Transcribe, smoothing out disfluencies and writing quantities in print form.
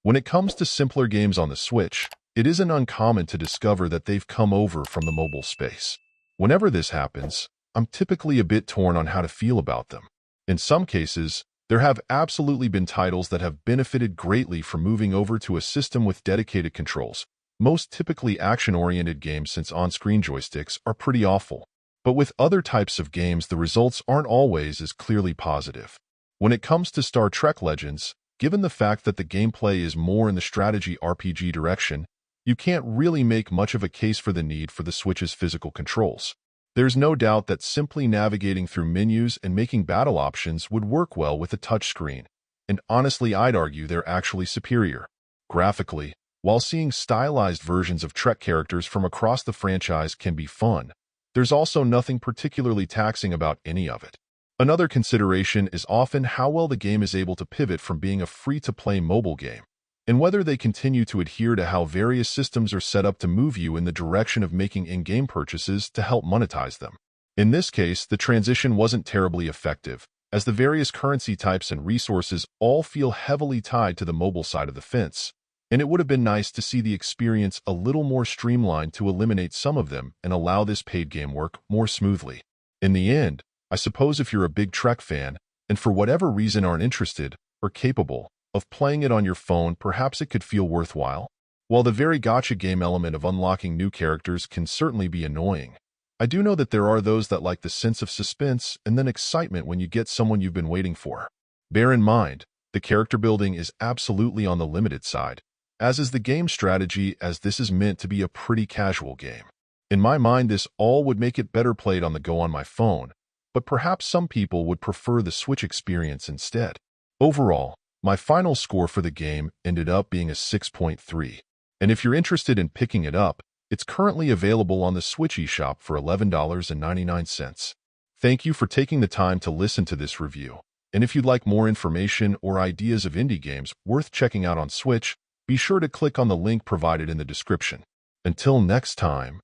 When it comes to simpler games on the Switch, it isn't uncommon to discover that they've come over from the mobile space. Whenever this happens, I'm typically a bit torn on how to feel about them. In some cases, there have absolutely been titles that have benefited greatly from moving over to a system with dedicated controls. Most typically action-oriented games, since on-screen joysticks, are pretty awful. But with other types of games, the results aren't always as clearly positive. When it comes to Star Trek Legends, given the fact that the gameplay is more in the strategy RPG direction, you can't really make much of a case for the need for the Switch's physical controls. There's no doubt that simply navigating through menus and making battle options would work well with a touchscreen, and honestly, I'd argue they're actually superior. Graphically, while seeing stylized versions of Trek characters from across the franchise can be fun, there's also nothing particularly taxing about any of it. Another consideration is often how well the game is able to pivot from being a free-to-play mobile game, and whether they continue to adhere to how various systems are set up to move you in the direction of making in-game purchases to help monetize them. In this case, the transition wasn't terribly effective, as the various currency types and resources all feel heavily tied to the mobile side of the fence, and it would have been nice to see the experience a little more streamlined to eliminate some of them and allow this paid game work more smoothly. In the end, I suppose if you're a big Trek fan, and for whatever reason aren't interested or capable of playing it on your phone, perhaps it could feel worthwhile. While the very gacha game element of unlocking new characters can certainly be annoying, I do know that there are those that like the sense of suspense and then excitement when you get someone you've been waiting for. Bear in mind, the character building is absolutely on the limited side, as is the game strategy, as this is meant to be a pretty casual game. In my mind, this all would make it better played on the go on my phone, but perhaps some people would prefer the Switch experience instead. Overall, my final score for the game ended up being a 6.3, and if you're interested in picking it up, it's currently available on the Switch eShop for $11.99. Thank you for taking the time to listen to this review, and if you'd like more information or ideas of indie games worth checking out on Switch, be sure to click on the link provided in the description. Until next time.